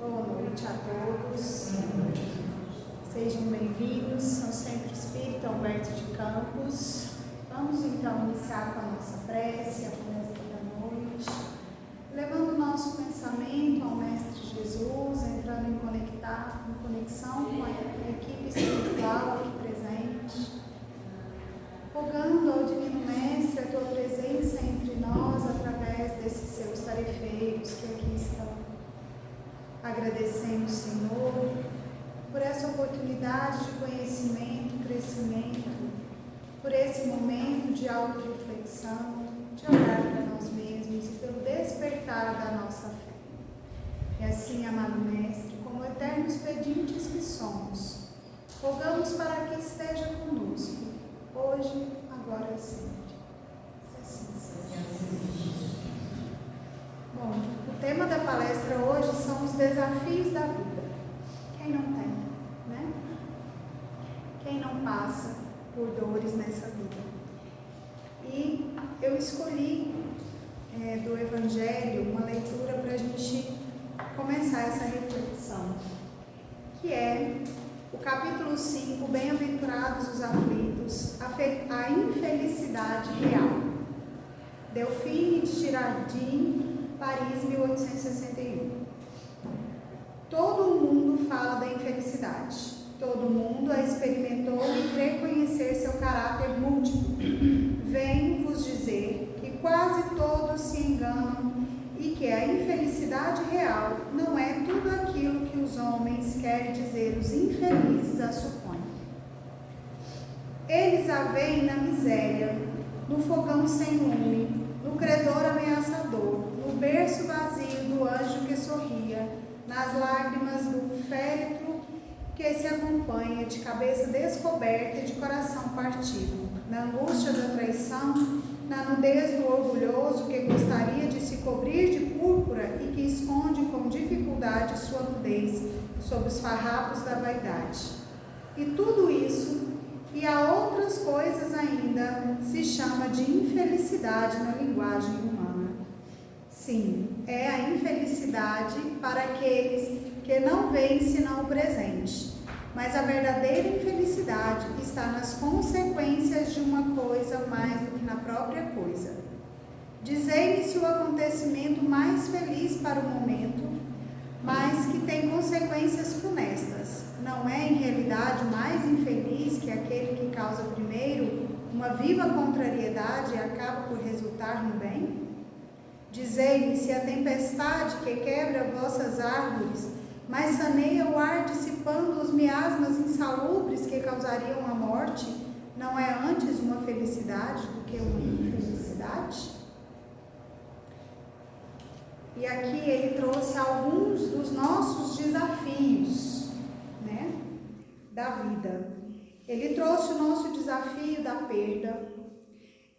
Boa noite a todos. Sejam bem-vindos ao Centro Espírita Alberto de Campos. Vamos então iniciar com a nossa prece, a palestra da noite, levando o nosso pensamento ao Mestre Jesus, entrando em conexão com a equipe espiritual aqui presente, rogando ao Divino Mestre a tua presença entre nós através desses seus tarefeiros que aqui estão. Agradecemos, Senhor, por essa oportunidade de conhecimento, crescimento, por esse momento de autorreflexão, de olhar para nós mesmos e pelo despertar da nossa fé. E assim, amado Mestre, como eternos pedintes que somos, rogamos para que esteja conosco, hoje, agora e sempre. Assim seja. Bom, o tema da palestra hoje são os desafios da vida. Quem não tem, né? Quem não passa por dores nessa vida? E eu escolhi do Evangelho uma leitura para a gente começar essa reflexão, que é o capítulo 5, Bem-aventurados os aflitos, a infelicidade real. Delphine de Girardin, Paris, 1861. Todo mundo fala da infelicidade. Todo mundo a experimentou e crê conhecer seu caráter múltiplo. Venho vos dizer que quase todos se enganam e que a infelicidade real não é tudo aquilo que os homens querem dizer os infelizes a supõem. Eles a veem na miséria, no fogão sem lume, no credor ameaçador, no berço vazio do anjo que sorria, nas lágrimas do féretro que se acompanha de cabeça descoberta e de coração partido, na angústia da traição, na nudez do orgulhoso que gostaria de se cobrir de púrpura e que esconde com dificuldade sua nudez sob os farrapos da vaidade. E tudo isso, e a outras coisas ainda, se chama de infelicidade na linguagem humana. Sim, é a infelicidade para aqueles que não veem senão o presente. Mas a verdadeira infelicidade está nas consequências de uma coisa mais do que na própria coisa. Dizei-me se o acontecimento mais feliz para o momento, mas que tem consequências funestas, não é em realidade mais infeliz que aquele que causa primeiro uma viva contrariedade e acaba por resultar no bem? Dizei-me se a tempestade que quebra vossas árvores, mas saneia o ar dissipando os miasmas insalubres que causariam a morte, não é antes uma felicidade do que uma infelicidade? E aqui ele trouxe alguns dos nossos desafios, né, da vida. Ele trouxe o nosso desafio da perda.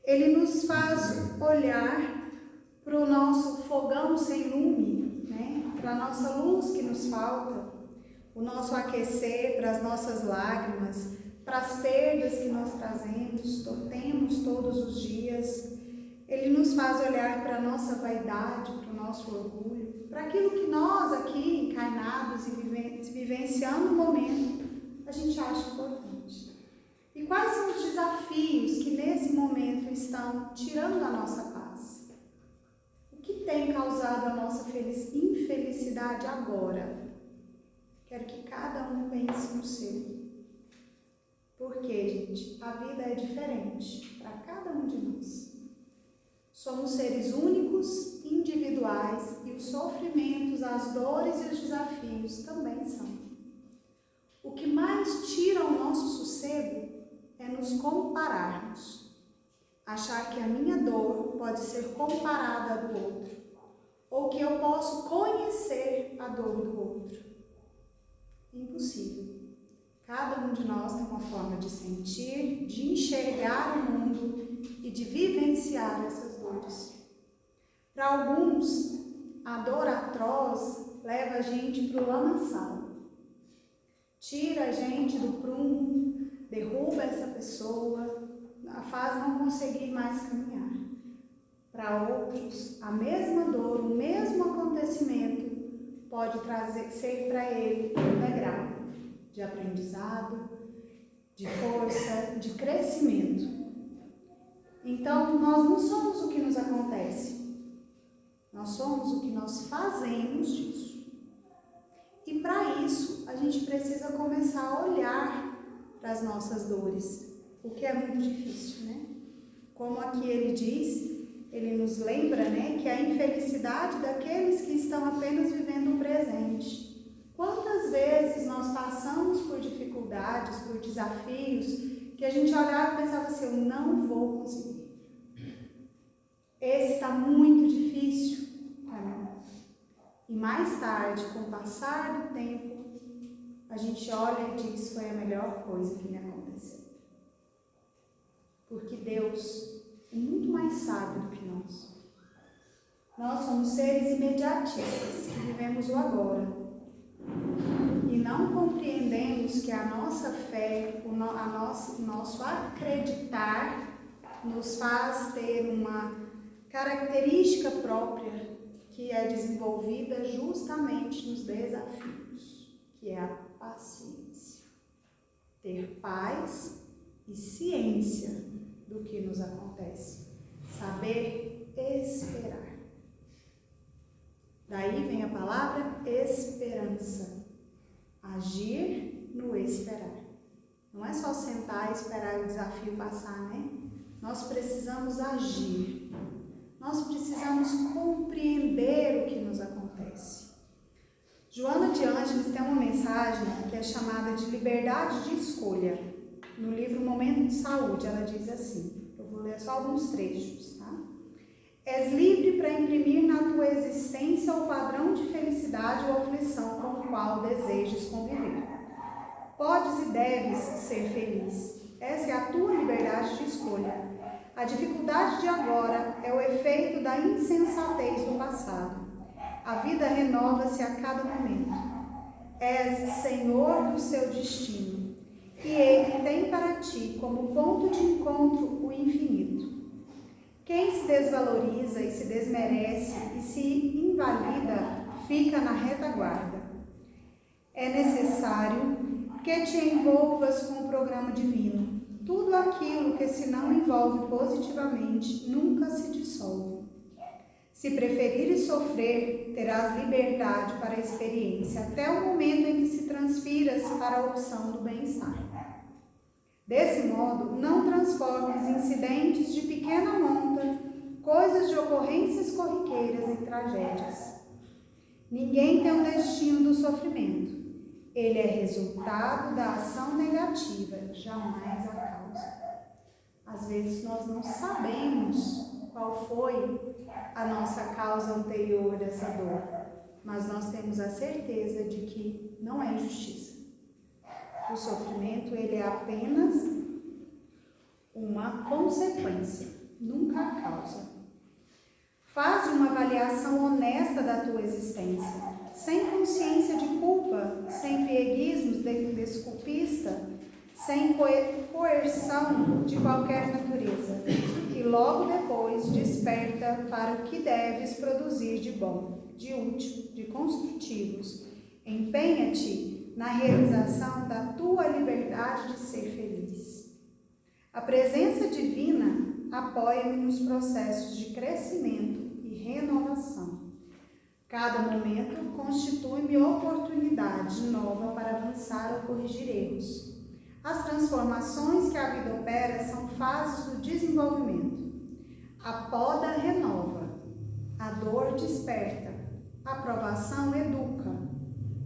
Ele nos faz olhar para o nosso fogão sem lume, né, para a nossa luz que nos falta, o nosso aquecer, para as nossas lágrimas, para as perdas que nós temos todos os dias. Ele nos faz olhar para a nossa vaidade, para o nosso orgulho, para aquilo que nós aqui, encarnados e vivenciando o momento, a gente acha importante. E quais são os desafios que nesse momento estão tirando a nossa paz? O que tem causado a nossa infelicidade agora? Quero que cada um pense no seu. Porque, gente, a vida é diferente para cada um de nós. Somos seres únicos, individuais, e os sofrimentos, as dores e os desafios também são. O que mais tira o nosso sossego é nos compararmos. Achar que a minha dor pode ser comparada à do outro, ou que eu posso conhecer a dor do outro. Impossível. Cada um de nós tem uma forma de sentir, de enxergar o mundo e de vivenciar essas dores. Para alguns, a dor atroz leva a gente para o lamaçal. Tira a gente do prumo, derruba essa pessoa, a faz não conseguir mais caminhar. Para outros, a mesma dor, o mesmo acontecimento pode ser para ele um degrau de aprendizado, de força, de crescimento. Então, nós não somos o que nos acontece, nós somos o que nós fazemos disso. E para isso, a gente precisa começar a olhar para as nossas dores, o que é muito difícil, né? Como aqui ele diz, ele nos lembra, né, que a infelicidade daqueles que estão apenas vivendo o presente. Quantas vezes nós passamos por dificuldades, por desafios, que a gente olhava e pensava assim, eu não vou conseguir. Esse está muito difícil para mim. E mais tarde, com o passar do tempo, a gente olha e diz, foi a melhor coisa que me aconteceu. Porque Deus é muito mais sábio do que nós. Nós somos seres imediatistas, que vivemos o agora. E não compreendemos que a nossa fé, o nosso acreditar, nos faz ter uma característica própria que é desenvolvida justamente nos desafios, que é a paciência. Ter paz e ciência do que nos acontece. Saber esperar. Daí vem a palavra esperança. Agir no esperar. Não é só sentar e esperar o desafio passar, né? Nós precisamos agir. Nós precisamos compreender o que nos acontece. Joana de Ângeles tem uma mensagem que é chamada de liberdade de escolha. No livro Momento de Saúde, ela diz assim, eu vou ler só alguns trechos, tá? És livre para imprimir na tua existência o padrão de felicidade ou aflição com o qual desejes conviver. Podes e deves ser feliz. Essa é a tua liberdade de escolha. A dificuldade de agora é o efeito da insensatez do passado. A vida renova-se a cada momento. És senhor do seu destino. E ele tem para ti como ponto de encontro o infinito. Quem se desvaloriza e se desmerece e se invalida, fica na retaguarda. É necessário que te envolvas com o programa divino. Tudo aquilo que se não envolve positivamente nunca se dissolve. Se preferires sofrer, terás liberdade para a experiência, até o momento em que se transfiras para a opção do bem-estar. Desse modo, não transformes incidentes de pequena monta, coisas de ocorrências corriqueiras em tragédias. Ninguém tem o destino do sofrimento. Ele é resultado da ação negativa, jamais a causa. Às vezes nós não sabemos qual foi a nossa causa anterior dessa dor, mas nós temos a certeza de que não é injustiça. O sofrimento, ele é apenas uma consequência, nunca a causa. Faz uma avaliação honesta da tua existência, sem consciência de culpa, sem pieguismos desculpista, sem coerção de qualquer natureza, e logo depois desperta para o que deves produzir de bom, de útil, de construtivos. Empenha-te na realização da tua liberdade de ser feliz. A presença divina apoia-me nos processos de crescimento e renovação. Cada momento constitui-me oportunidade nova para avançar ou corrigir erros. As transformações que a vida opera são fases do desenvolvimento. A poda renova, a dor desperta, a provação educa,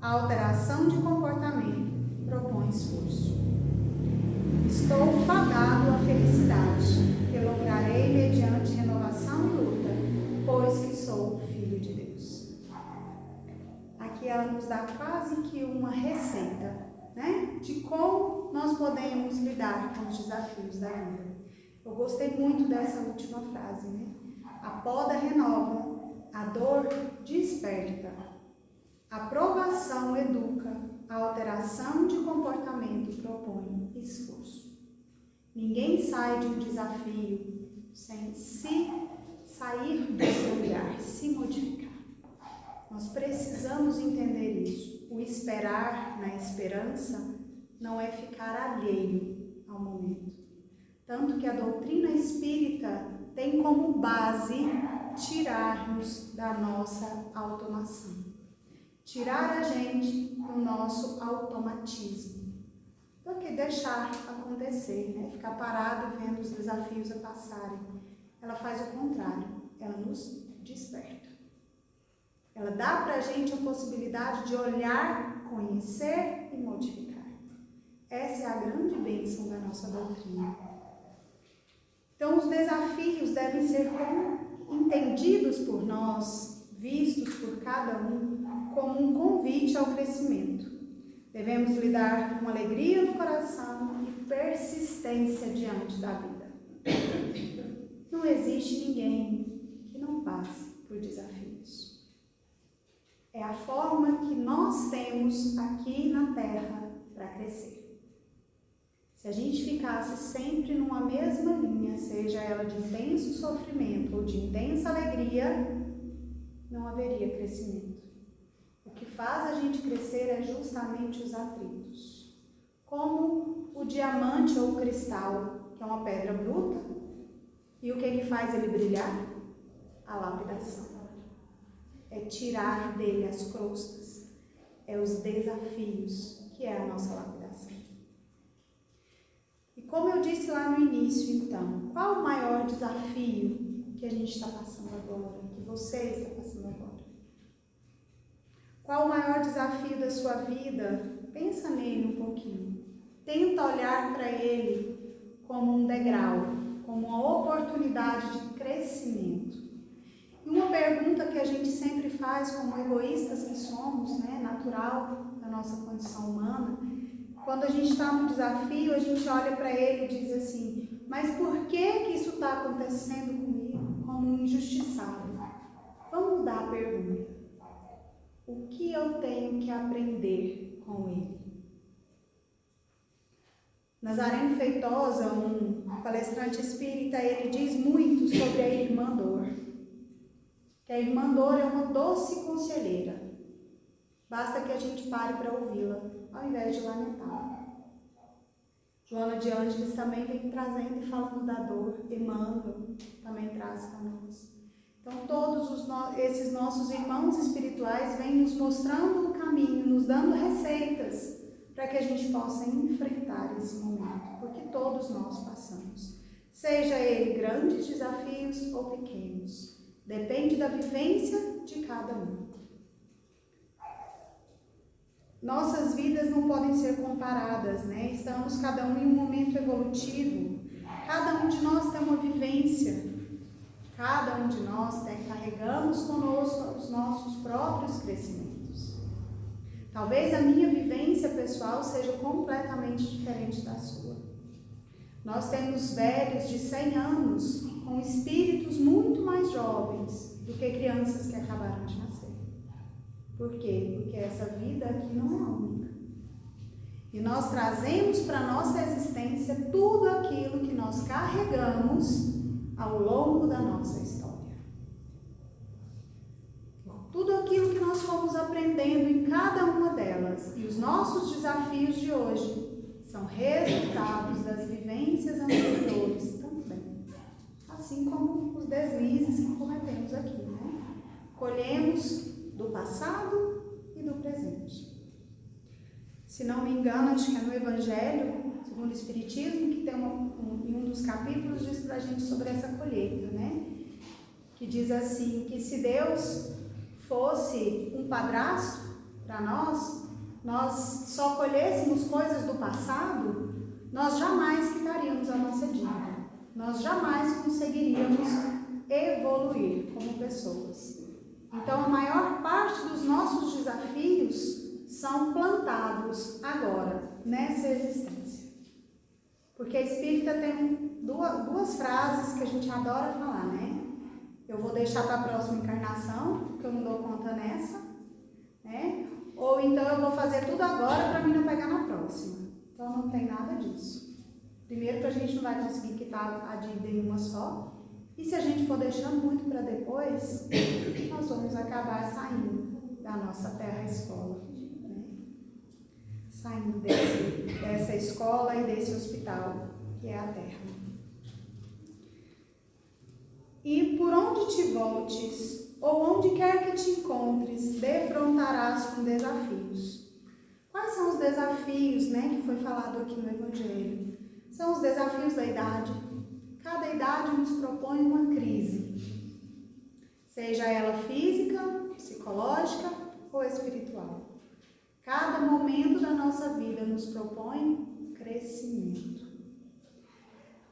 a alteração de comportamento propõe esforço. Estou fadado à felicidade, que lograrei mediante renovação e luta, pois que sou filho de Deus. Aqui ela nos dá quase que uma receita, né, de como nós podemos lidar com os desafios da vida. Eu gostei muito dessa última frase, né? A poda renova, a dor desperta, a provação educa, a alteração de comportamento propõe esforço. Ninguém sai de um desafio sem se sair do seu lugar, se modificar. Nós precisamos entender isso. O esperar na esperança não é ficar alheio ao momento. Tanto que a doutrina espírita tem como base tirar-nos da nossa automação. Tirar a gente do nosso automatismo. Do que deixar acontecer, né? Ficar parado vendo os desafios a passarem. Ela faz o contrário, ela nos desperta. Ela dá para a gente a possibilidade de olhar, conhecer e modificar. Essa é a grande bênção da nossa doutrina. Então, os desafios devem ser entendidos por nós, vistos por cada um, como um convite ao crescimento. Devemos lidar com alegria no coração e persistência diante da vida. Não existe ninguém que não passe por desafios. É a forma que nós temos aqui na Terra para crescer. Se a gente ficasse sempre numa mesma linha, seja ela de intenso sofrimento ou de intensa alegria, não haveria crescimento. O que faz a gente crescer é justamente os atritos. Como o diamante ou o cristal, que é uma pedra bruta, e o que faz ele brilhar? A lapidação. É tirar dele as crostas, é os desafios, que é a nossa lapidação. E como eu disse lá no início, então, qual o maior desafio que a gente está passando agora, que você está passando agora? Qual o maior desafio da sua vida? Pensa nele um pouquinho. Tenta olhar para ele como um degrau, como uma oportunidade de crescimento. E uma pergunta que a gente sempre faz como egoístas que somos, né, natural da nossa condição humana, quando a gente está no desafio, a gente olha para ele e diz assim, mas por que isso está acontecendo comigo como um injustiçado? Vamos mudar a pergunta. O que eu tenho que aprender com ele? Nazareno Feitosa, um palestrante espírita, ele diz muito sobre a irmã dor. Que a irmã dor é uma doce conselheira. Basta que a gente pare para ouvi-la, ao invés de lamentá-la. Joana de Ângeles também vem trazendo e falando da dor. Emmanuel também traz para nós. Então, todos esses nossos irmãos espirituais vêm nos mostrando o caminho, nos dando receitas para que a gente possa enfrentar esse momento, porque todos nós passamos. Seja ele grandes desafios ou pequenos, depende da vivência de cada um. Nossas vidas não podem ser comparadas, né? Estamos cada um em um momento evolutivo. Cada um de nós tem uma vivência. Cada um de nós carregamos conosco os nossos próprios crescimentos. Talvez a minha vivência pessoal seja completamente diferente da sua. Nós temos velhos de 100 anos com espíritos muito mais jovens do que crianças que acabaram de nascer. Por quê? Porque essa vida aqui não é única. E nós trazemos para a nossa existência tudo aquilo que nós carregamos ao longo da nossa história. Tudo aquilo que nós fomos aprendendo em cada uma delas e os nossos desafios de hoje são resultados das vivências anteriores também. Assim como os deslizes que cometemos aqui, né? Colhemos do passado e do presente. Se não me engano, acho que é no Evangelho, segundo o Espiritismo, que tem em um dos capítulos diz pra gente sobre essa colheita, né? Que diz assim, que se Deus fosse um padrasto para nós só colhêssemos coisas do passado, nós jamais quitaríamos a nossa dívida. Nós jamais conseguiríamos evoluir como pessoas. Então, a maior parte dos nossos desafios são plantados agora, nessa existência. Porque a espírita tem duas frases que a gente adora falar, né? Eu vou deixar para a próxima encarnação, porque eu não dou conta nessa, né? Ou então eu vou fazer tudo agora para mim não pegar na próxima. Então não tem nada disso. Primeiro que a gente não vai conseguir quitar a dívida em uma só. E se a gente for deixando muito para depois, nós vamos acabar saindo da nossa terra escola, né? Saindo dessa escola e desse hospital, que é a terra. E por onde te voltes, ou onde quer que te encontres, defrontarás com desafios. Quais são os desafios, né, que foi falado aqui no Evangelho? São os desafios da idade. Cada idade nos propõe uma crise, seja ela física, psicológica ou espiritual. Cada momento da nossa vida nos propõe crescimento.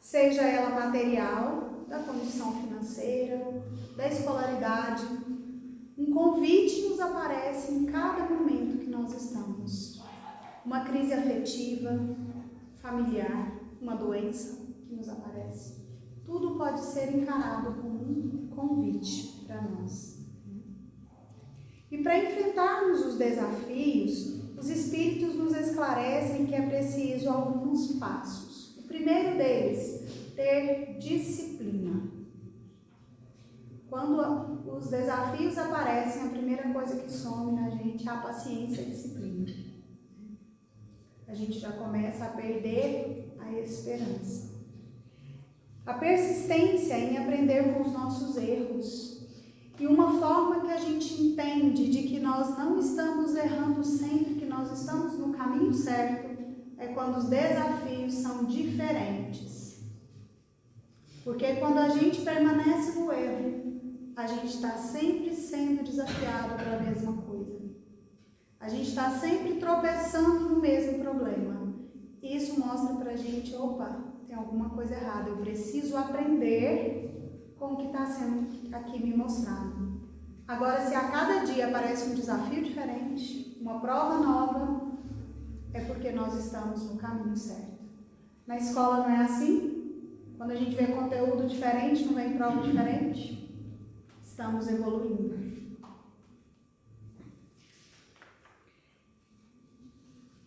Seja ela material, da condição financeira, da escolaridade, um convite nos aparece em cada momento que nós estamos. Uma crise afetiva, familiar, uma doença que nos aparece. Tudo pode ser encarado como um convite para nós. E para enfrentarmos os desafios, os Espíritos nos esclarecem que é preciso alguns passos. O primeiro deles, ter disciplina. Quando os desafios aparecem, a primeira coisa que some na gente é a paciência e a disciplina. A gente já começa a perder a esperança. A persistência em aprender com os nossos erros. E uma forma que a gente entende de que nós não estamos errando sempre, que nós estamos no caminho certo, é quando os desafios são diferentes. Porque quando a gente permanece no erro, a gente está sempre sendo desafiado pela mesma coisa. A gente está sempre tropeçando no mesmo problema. Isso mostra pra gente, opa, tem alguma coisa errada. Eu preciso aprender com o que está sendo aqui me mostrado. Agora, se a cada dia aparece um desafio diferente, uma prova nova, é porque nós estamos no caminho certo. Na escola não é assim? Quando a gente vê conteúdo diferente, não vem prova diferente, estamos evoluindo.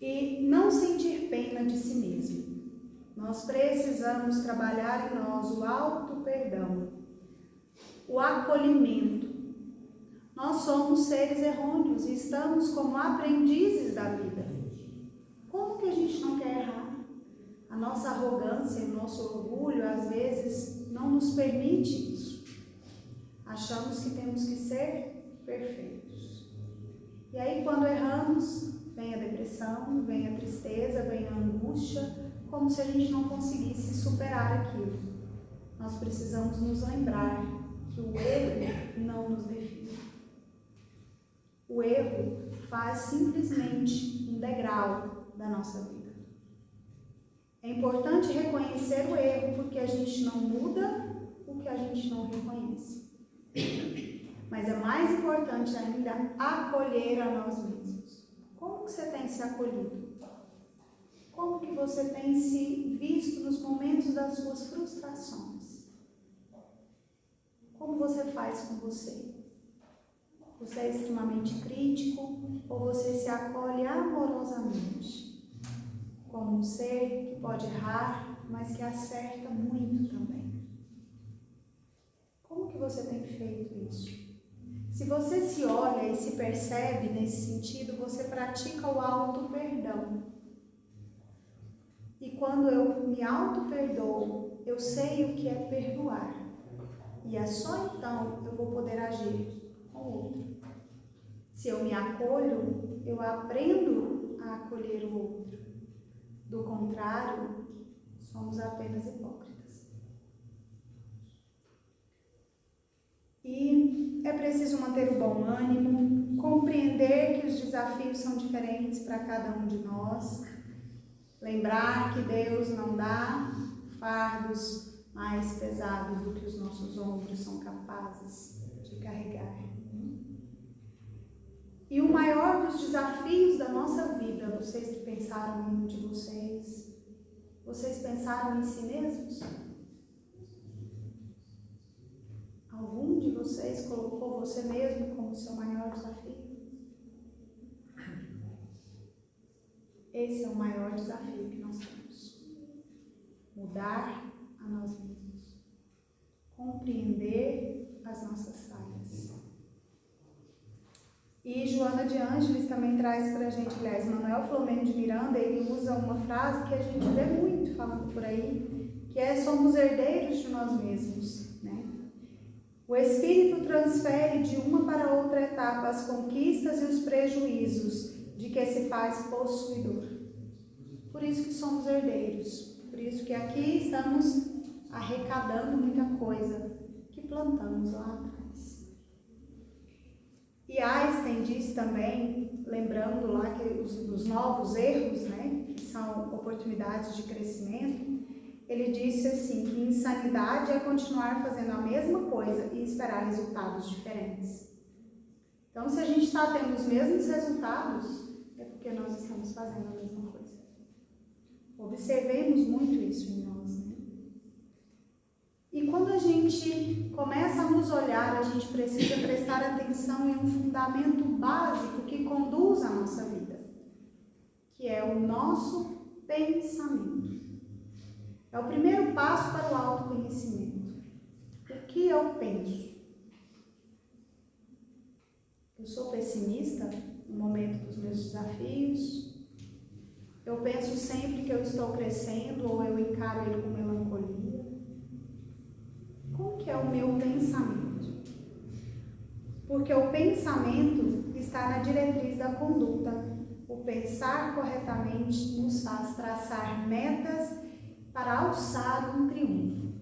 E não sentir pena de si mesmo. Nós precisamos trabalhar em nós o auto-perdão, o acolhimento. Nós somos seres errôneos e estamos como aprendizes da vida. Como que a gente não quer errar? A nossa arrogância e o nosso orgulho, às vezes, não nos permite isso. Achamos que temos que ser perfeitos. E aí, quando erramos, vem a depressão, vem a tristeza, vem a angústia, como se a gente não conseguisse superar aquilo. Nós precisamos nos lembrar que o erro não nos define. O erro faz simplesmente um degrau da nossa vida. É importante reconhecer o erro, porque a gente não muda o que a gente não reconhece. Mas é mais importante ainda acolher a nós mesmos. Como que você tem se acolhido? Como que você tem se visto nos momentos das suas frustrações? Como você faz com você? Você é extremamente crítico ou você se acolhe amorosamente? Como um ser que pode errar, mas que acerta muito também. Como que você tem feito isso? Se você se olha e se percebe nesse sentido, você pratica o auto-perdão. E quando eu me auto-perdoo, eu sei o que é perdoar. E é só então eu vou poder agir com o outro. Se eu me acolho, eu aprendo a acolher o outro. Do contrário, somos apenas hipócritas. E é preciso manter o bom ânimo, compreender que os desafios são diferentes para cada um de nós, lembrar que Deus não dá fardos mais pesados do que os nossos ombros são capazes de carregar. E o maior dos desafios da nossa vida, vocês que pensaram em um de vocês, vocês pensaram em si mesmos? Algum de vocês colocou você mesmo como seu maior desafio? Esse é o maior desafio que nós temos. Mudar a nós mesmos. Compreender as nossas falhas. E Joana de Ângeles também traz para a gente, aliás, Manuel Filomeno de Miranda, ele usa uma frase que a gente vê muito falando por aí, que é: somos herdeiros de nós mesmos, né? O Espírito transfere de uma para outra etapa as conquistas e os prejuízos de que se faz possuidor. Por isso que somos herdeiros, por isso que aqui estamos arrecadando muita coisa que plantamos lá atrás. E Einstein diz também, lembrando lá que os novos erros, né, que são oportunidades de crescimento, ele disse assim, que insanidade é continuar fazendo a mesma coisa e esperar resultados diferentes. Então, se a gente está tendo os mesmos resultados, é porque nós estamos fazendo a mesma coisa. Observemos muito isso em nós, né? E quando a gente começa a nos olhar, a gente precisa prestar atenção em um fundamento básico que conduz a nossa vida, que é o nosso pensamento. É o primeiro passo para o autoconhecimento. O que eu penso? Eu sou pessimista no momento dos meus desafios? Eu penso sempre que eu estou crescendo ou eu encaro ele com melancolia? Como que é o meu pensamento? Porque o pensamento está na diretriz da conduta. O pensar corretamente nos faz traçar metas para alçar um triunfo.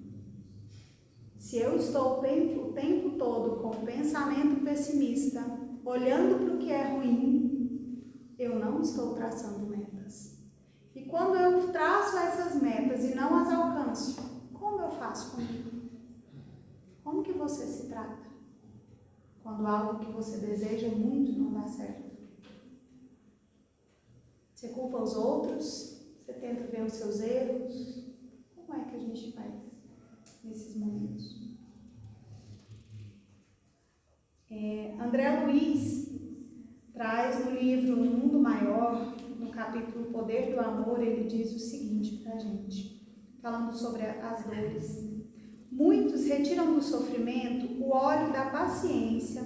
Se eu estou o tempo todo com o pensamento pessimista, olhando para o que é ruim, eu não estou traçando metas. E quando eu traço essas metas e não as alcanço, como eu faço comigo? Como que você se trata quando algo que você deseja muito não dá certo? Você culpa os outros? Você tenta ver os seus erros? Como é que a gente faz nesses momentos? André Luiz traz no livro No Mundo Maior, no capítulo Poder do Amor, ele diz o seguinte para a gente, falando sobre as dores. Muitos retiram do sofrimento o óleo da paciência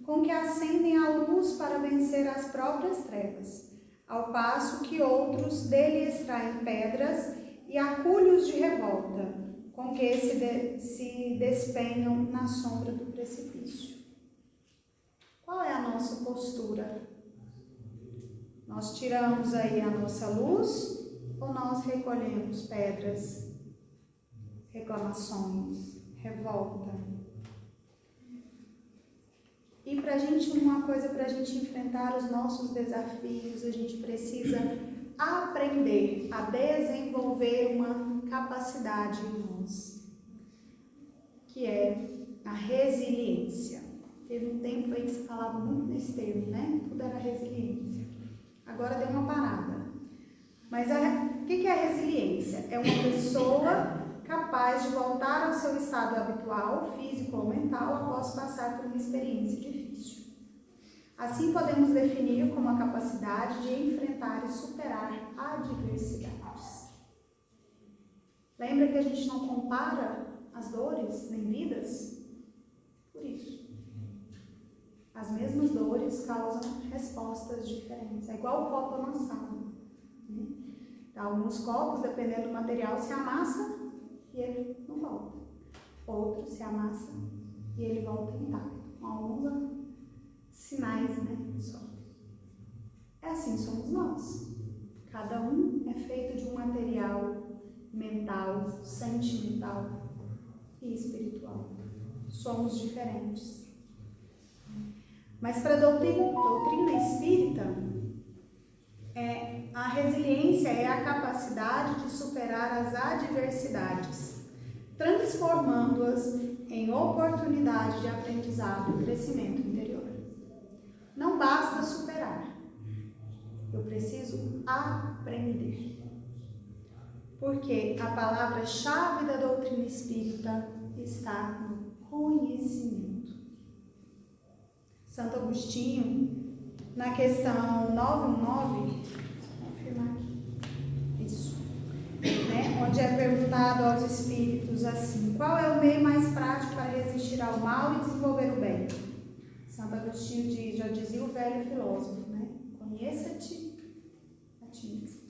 com que acendem a luz para vencer as próprias trevas, ao passo que outros dele extraem pedras e acúlios de revolta, com que se despenham na sombra do precipício. Qual é a nossa postura? Nós tiramos aí a nossa luz ou nós recolhemos pedras, reclamações, revolta? E uma coisa para a gente enfrentar os nossos desafios, a gente precisa aprender a desenvolver uma capacidade em nós, que é a resiliência. Teve um tempo aí que se falava muito nesse termo, né? Tudo era resiliência. Agora deu uma parada. Mas o que é a resiliência? É uma pessoa capaz de voltar ao seu estado habitual, físico ou mental, após passar por uma experiência difícil. Assim podemos definir como a capacidade de enfrentar e superar adversidades. Lembra que a gente não compara as dores nem vidas? Por isso. As mesmas dores causam respostas diferentes. É igual o copo amassado. Né? Alguns copos, dependendo do material, se amassa e ele não volta. Outros se amassa e ele volta intacto. Com alguns sinais, né? Só. É assim somos nós. Cada um é feito de um material mental, sentimental e espiritual. Somos diferentes. Mas para a doutrina espírita, a resiliência é a capacidade de superar as adversidades, transformando-as em oportunidade de aprendizado e crescimento interior. Não basta superar, eu preciso aprender. Porque a palavra-chave da doutrina espírita está no conhecimento. Santo Agostinho, na questão 919, vou confirmar aqui, isso, né, onde é perguntado aos espíritos assim: qual é o meio mais prático para resistir ao mal e desenvolver o bem? Santo Agostinho diz, já dizia o velho filósofo, né? Conheça-te a ti mesmo.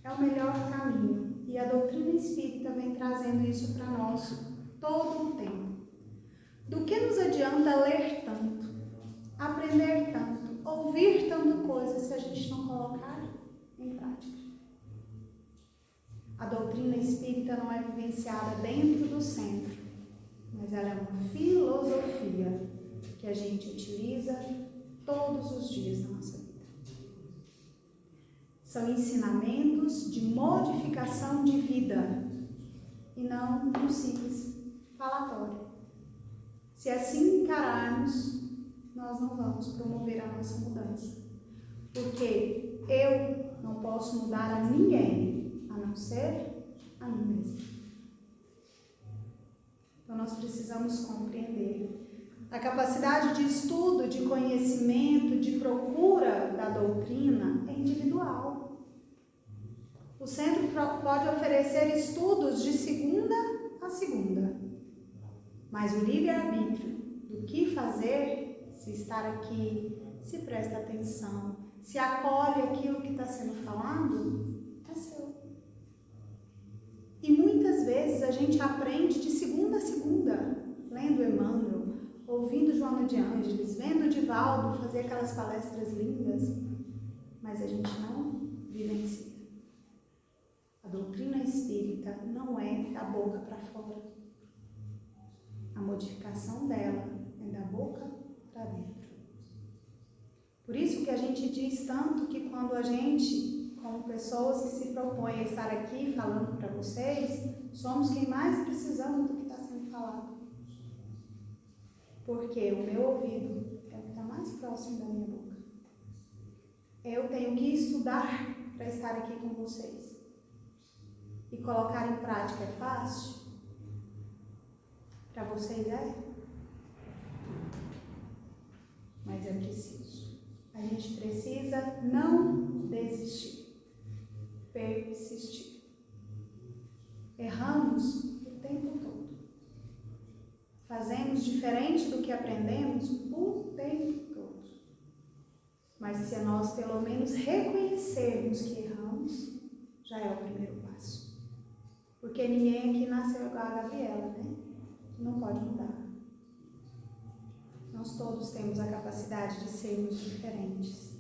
É o melhor caminho. E a doutrina espírita vem trazendo isso para nós todo o tempo. Do que nos adianta ler tanto, aprender tanto, ouvir tanto coisa se a gente não colocar em prática? A doutrina espírita não é vivenciada dentro do centro, mas ela é uma filosofia que a gente utiliza todos os dias na nossa vida. São ensinamentos de modificação de vida e não um simples falatório. Se assim encararmos, nós não vamos promover a nossa mudança. Porque eu não posso mudar a ninguém, a não ser a mim mesmo. Então nós precisamos compreender. A capacidade de estudo, de conhecimento, de procura da doutrina é individual. O centro pode oferecer estudos de segunda a segunda, mas o livre-arbítrio do que fazer, se estar aqui, se presta atenção, se acolhe aquilo que está sendo falado, é seu. E muitas vezes a gente aprende de segunda a segunda, lendo Emmanuel, ouvindo Joana de Ângeles, vendo Divaldo fazer aquelas palestras lindas, mas a gente não vivencia. A doutrina espírita não é da boca para fora. A modificação dela é da boca para dentro. Por isso que a gente diz tanto que quando a gente, como pessoas que se propõem a estar aqui falando para vocês, somos quem mais precisamos do que está sendo falado. Porque o meu ouvido é o que está mais próximo da minha boca. Eu tenho que estudar para estar aqui com vocês. E colocar em prática é fácil? Para vocês é? Mas é preciso. A gente precisa não desistir. Persistir. Erramos o tempo todo. Fazemos diferente do que aprendemos o tempo todo. Mas se nós pelo menos reconhecermos que erramos, já é o primeiro passo. Porque ninguém aqui nasceu igual a Gabriela, né? Não pode mudar. Nós todos temos a capacidade de sermos diferentes.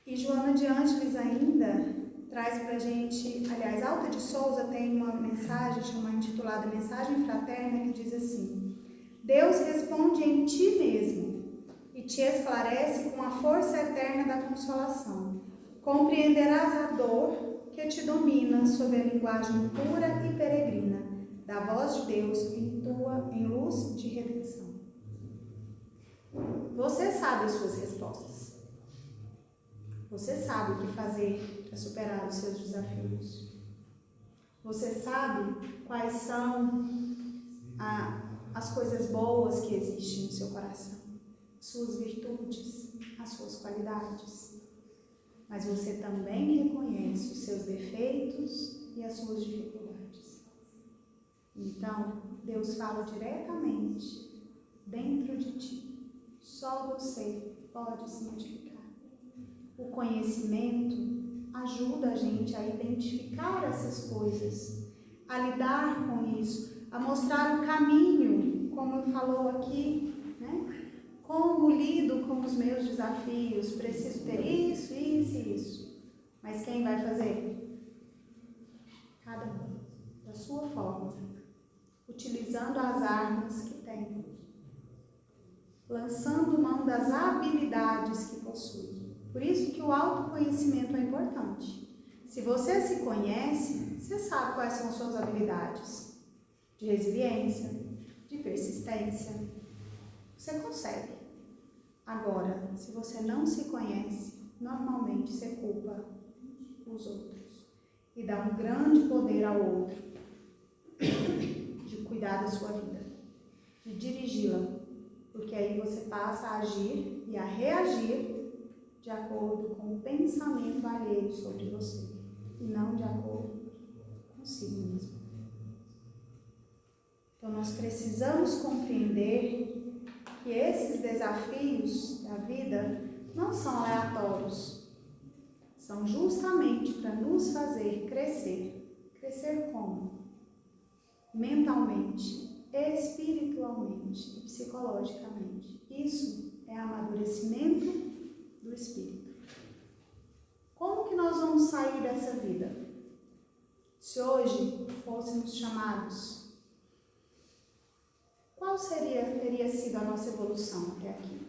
E Joana de Ângeles ainda traz pra gente, aliás, Alta de Souza tem uma mensagem intitulada Mensagem Fraterna, que diz assim: Deus responde em ti mesmo e te esclarece com a força eterna da consolação. Compreenderás a dor que te domina sob a linguagem pura e peregrina da voz de Deus em luz de redenção. Você sabe as suas respostas. Você sabe o que fazer para superar os seus desafios. Você sabe quais são as coisas boas que existem no seu coração, suas virtudes, as suas qualidades. Mas você também reconhece os seus defeitos e as suas dificuldades. Então, Deus fala diretamente dentro de ti. Só você pode se modificar. O conhecimento ajuda a gente a identificar essas coisas, a lidar com isso, a mostrar o caminho, como falou aqui, né? Como lido com os meus desafios, preciso ter isso, isso e isso. Mas quem vai fazer? Cada um, da sua forma, utilizando as armas que tem, lançando mão das habilidades que possui. Por isso que o autoconhecimento é importante. Se você se conhece, você sabe quais são as suas habilidades de resiliência, de persistência. Você consegue. Agora, se você não se conhece, normalmente você culpa os outros e dá um grande poder ao outro de cuidar da sua vida, de dirigi-la, porque aí você passa a agir e a reagir de acordo com o pensamento alheio sobre você e não de acordo consigo mesmo. Então nós precisamos compreender que esses desafios da vida não são aleatórios, são justamente para nos fazer crescer. Crescer como? Mentalmente, espiritualmente e psicologicamente. Isso é amadurecimento do espírito. Como que nós vamos sair dessa vida? Se hoje fôssemos chamados, qual teria sido a nossa evolução até aqui?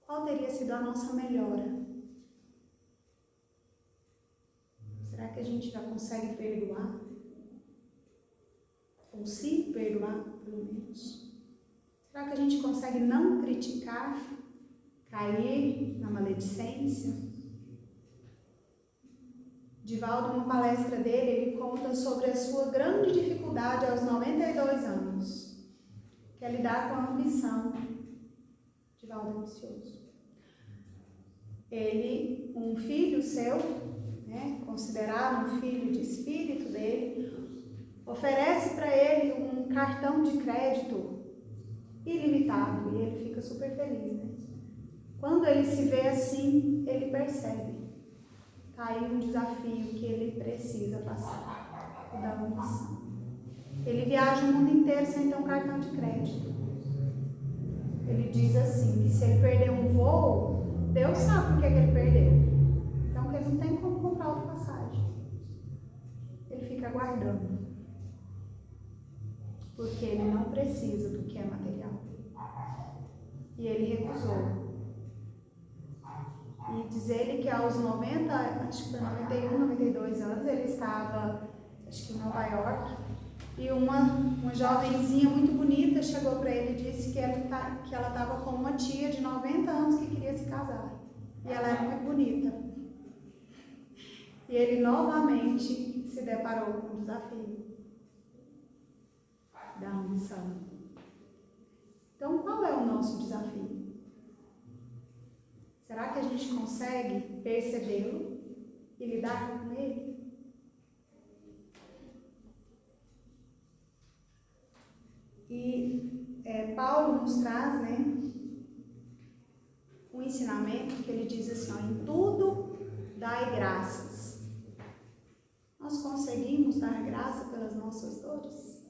Qual teria sido a nossa melhora? Será que a gente já consegue perdoar? Ou se perdoar, pelo menos? Será que a gente consegue não criticar, cair na maledicência? Divaldo, numa palestra dele, ele conta sobre a sua grande dificuldade aos 92 anos, que é lidar com a ambição. Divaldo é ambicioso. Ele, um filho seu, considerado um filho de espírito dele, oferece para ele um cartão de crédito ilimitado e ele fica super feliz, Quando ele se vê assim, ele percebe. Está aí um desafio que ele precisa passar, o da ambição. Ele viaja o mundo inteiro sem ter um cartão de crédito. Ele diz assim, que se ele perder um voo, Deus sabe por que ele perdeu. Então, que ele não tem como comprar outra passagem. Ele fica aguardando. Porque ele não precisa do que é material. E ele recusou. E diz ele que aos 90, acho que foi 91, 92 anos, ele estava, acho que em Nova York, e uma jovenzinha muito bonita chegou para ele e disse que ela estava com uma tia de 90 anos que queria se casar. E ela era muito bonita. E ele novamente se deparou com o desafio da ambição. Então, qual é o nosso desafio? Será que a gente consegue percebê-lo e lidar com ele? E Paulo nos traz, um ensinamento que ele diz assim, em tudo dai graças. Nós conseguimos dar graça pelas nossas dores?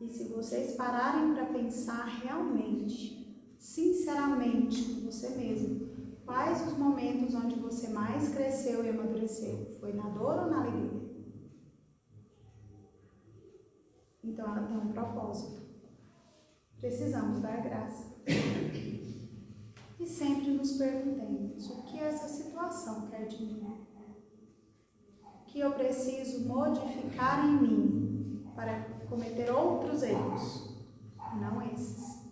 E se vocês pararem para pensar realmente, sinceramente, com você mesmo, quais os momentos onde você mais cresceu e amadureceu? Foi na dor ou na alegria? Então ela tem um propósito. Precisamos dar graça. E sempre nos perguntemos, o que essa situação quer de mim? O que eu preciso modificar em mim para cometer outros erros, não esses,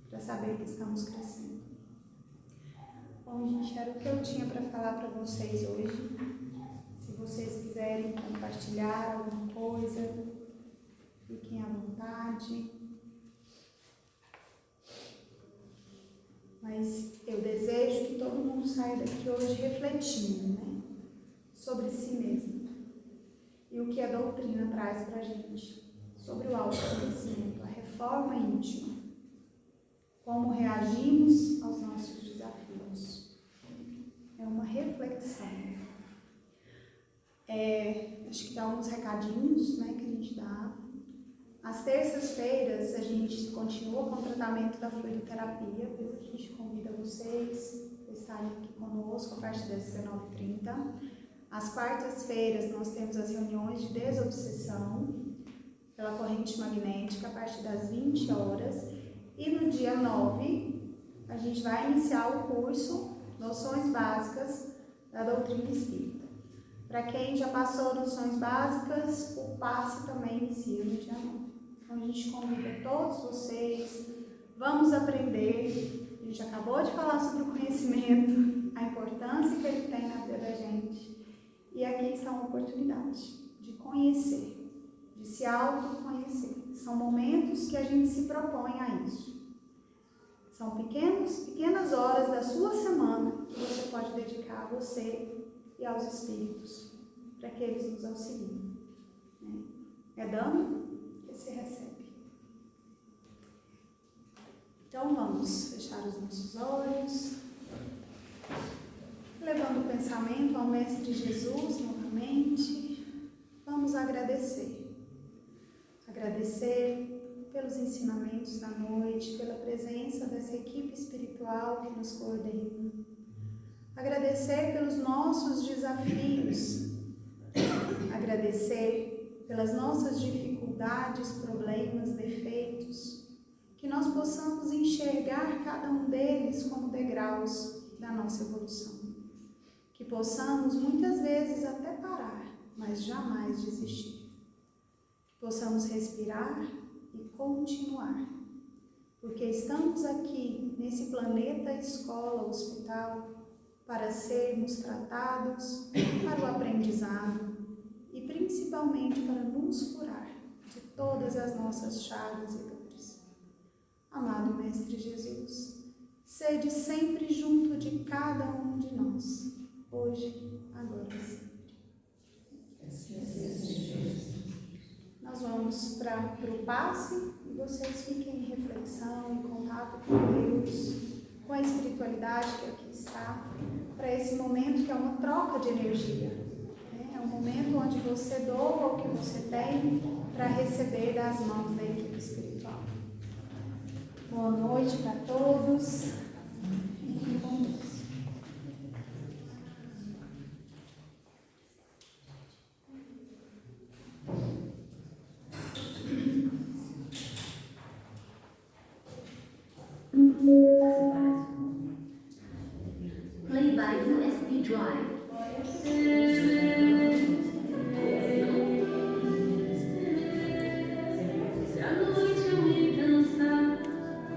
para saber que estamos crescendo. Bom, gente, era o que eu tinha para falar para vocês hoje. Se vocês quiserem compartilhar alguma coisa, fiquem à vontade. Mas eu desejo que todo mundo saia daqui hoje refletindo, sobre si mesmo. E o que a doutrina traz para a gente sobre o autoconhecimento, a reforma íntima. Como reagimos aos nossos desafios. É uma reflexão. Acho que dá uns recadinhos, que a gente dá. Às terças-feiras a gente continua com o tratamento da fluidoterapia, viu? A gente convida vocês a estarem aqui conosco a partir das 19h30. Às quartas-feiras nós temos as reuniões de desobsessão pela corrente magnética a partir das 20 horas. E no dia 9 a gente vai iniciar o curso Noções Básicas da Doutrina Espírita. Para quem já passou noções básicas, o passe também inicia no dia 9. Então a gente convida todos vocês, vamos aprender. A gente acabou de falar sobre o conhecimento, a importância que ele tem na vida da gente. E aqui está uma oportunidade de conhecer, de se autoconhecer. São momentos que a gente se propõe a isso. São pequenas horas da sua semana que você pode dedicar a você e aos espíritos, para que eles nos auxiliem. É dando Você recebe. Então vamos fechar os nossos olhos, levando o pensamento ao Mestre Jesus novamente. Vamos agradecer. Agradecer pelos ensinamentos da noite, pela presença dessa equipe espiritual que nos coordena. Agradecer pelos nossos desafios. Agradecer pelas nossas dificuldades, problemas, defeitos. Que nós possamos enxergar cada um deles como degraus da nossa evolução. Que possamos muitas vezes até parar, mas jamais desistir. Que possamos respirar e continuar. Porque estamos aqui nesse planeta escola, hospital, para sermos tratados, para o aprendizado e principalmente para nos curar de todas as nossas chagas e dores. Amado Mestre Jesus, sede sempre junto de cada um de nós, hoje, agora e sempre. Nós vamos para o passe e vocês fiquem em reflexão, em contato com Deus, com a espiritualidade que aqui está, para esse momento que é uma troca de energia. É um momento onde você doa o que você tem para receber das mãos da equipe espiritual. Boa noite para todos. Fiquem com Deus. Play by USB Drive.